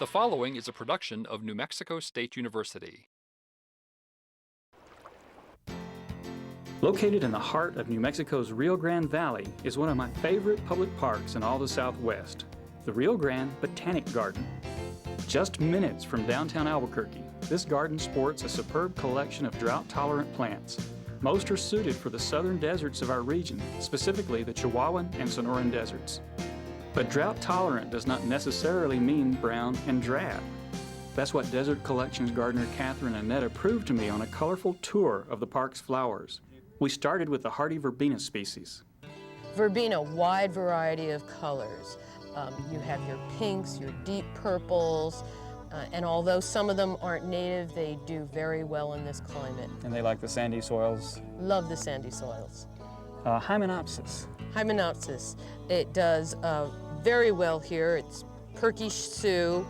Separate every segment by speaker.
Speaker 1: The following is a production of New Mexico State University.
Speaker 2: Located in the heart of New Mexico's Rio Grande Valley is one of my favorite public parks in all the Southwest, the Rio Grande Botanic Garden. Just minutes from downtown Albuquerque, this garden sports a superb collection of drought-tolerant plants. Most are suited for the southern deserts of our region, specifically the Chihuahuan and Sonoran deserts. But drought-tolerant does not necessarily mean brown and drab. That's what Desert Collections gardener Catherine Annetta proved to me on a colorful tour of the park's flowers. We started with the hardy verbena species.
Speaker 3: Verbena, wide variety of colors. You have your pinks, your deep purples, and although some of them aren't native, they do very well in this climate.
Speaker 2: And they like the sandy soils.
Speaker 3: Love the sandy soils.
Speaker 2: Hymenopsis.
Speaker 3: Hymenopsis, it does very well here. It's perky sue,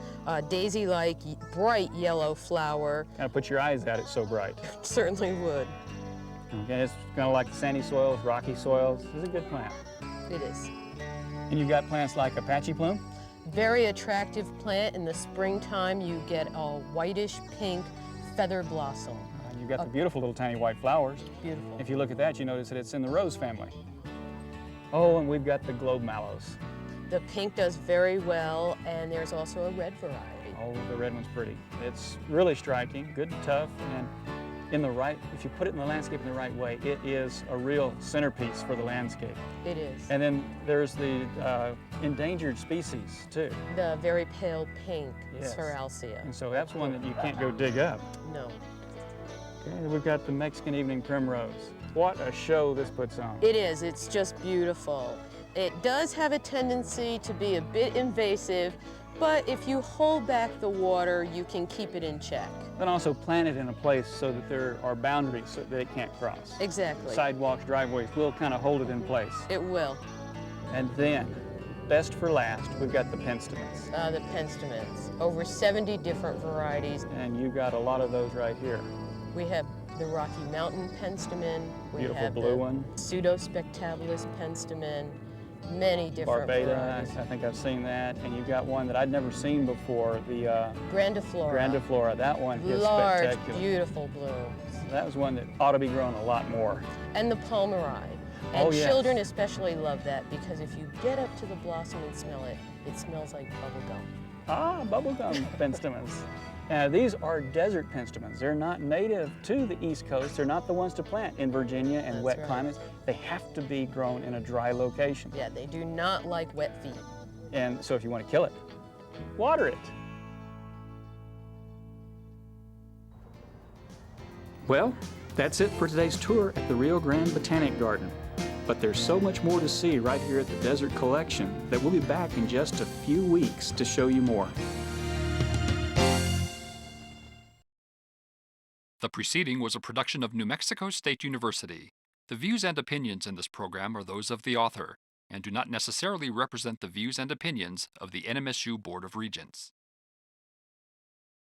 Speaker 3: daisy-like, bright yellow flower.
Speaker 2: Kind of put your eyes at it, so bright.
Speaker 3: Certainly would.
Speaker 2: Okay, it's kind of like the sandy soils, rocky soils. It's a good plant.
Speaker 3: It is.
Speaker 2: And you've got plants like Apache plume.
Speaker 3: Very attractive plant. In the springtime, you get a whitish pink feather blossom.
Speaker 2: You've got the beautiful little tiny white flowers.
Speaker 3: Beautiful.
Speaker 2: If you look at that, you notice that it's in the rose family. Oh, and we've got the globe mallows.
Speaker 3: The pink does very well, and there's also a red variety.
Speaker 2: Oh, the red one's pretty. It's really striking, good and tough, and if you put it in the landscape in the right way, it is a real centerpiece for the landscape.
Speaker 3: It is.
Speaker 2: And then there's the endangered species, too.
Speaker 3: The very pale pink
Speaker 2: Yes.
Speaker 3: Spheralcia.
Speaker 2: And so that's one that you can't go dig up.
Speaker 3: No.
Speaker 2: Okay, we've got the Mexican evening primrose. What a show this puts on.
Speaker 3: It is. It's just beautiful. It does have a tendency to be a bit invasive, but if you hold back the water, you can keep it in check.
Speaker 2: Then also plant it in a place so that there are boundaries so that it can't cross.
Speaker 3: Exactly.
Speaker 2: Sidewalks, driveways will kind of hold it in place.
Speaker 3: It will.
Speaker 2: And then, best for last, we've got the penstemons.
Speaker 3: The penstemons. Over 70 different varieties.
Speaker 2: And you've got a lot of those right here.
Speaker 3: We have the Rocky Mountain penstemon. We
Speaker 2: Beautiful
Speaker 3: have
Speaker 2: blue
Speaker 3: the
Speaker 2: one.
Speaker 3: Pseudospectabilis penstemon. Many different
Speaker 2: Barbata,
Speaker 3: varieties.
Speaker 2: I think I've seen that. And you've got one that I'd never seen before, the
Speaker 3: Grandiflora.
Speaker 2: Grandiflora. That one is
Speaker 3: Large,
Speaker 2: spectacular.
Speaker 3: beautiful blooms.
Speaker 2: That was one that ought to be grown a lot more.
Speaker 3: And the palmeri. And
Speaker 2: Oh, yes.
Speaker 3: children especially love that because if you get up to the blossom and smell it, it smells like bubble gum.
Speaker 2: Ah, bubblegum penstemons. These are desert penstemons. They're not native to the East Coast. They're not the ones to plant in Virginia and
Speaker 3: That's
Speaker 2: wet
Speaker 3: right.
Speaker 2: climates. They have to be grown in a dry location.
Speaker 3: Yeah, they do not like wet feet.
Speaker 2: And so if you want to kill it, water it. Well, that's it for today's tour at the Rio Grande Botanic Garden. But there's so much more to see right here at the Desert Collection that we'll be back in just a few weeks to show you more.
Speaker 1: The preceding was a production of New Mexico State University. The views and opinions in this program are those of the author and do not necessarily represent the views and opinions of the NMSU Board of Regents.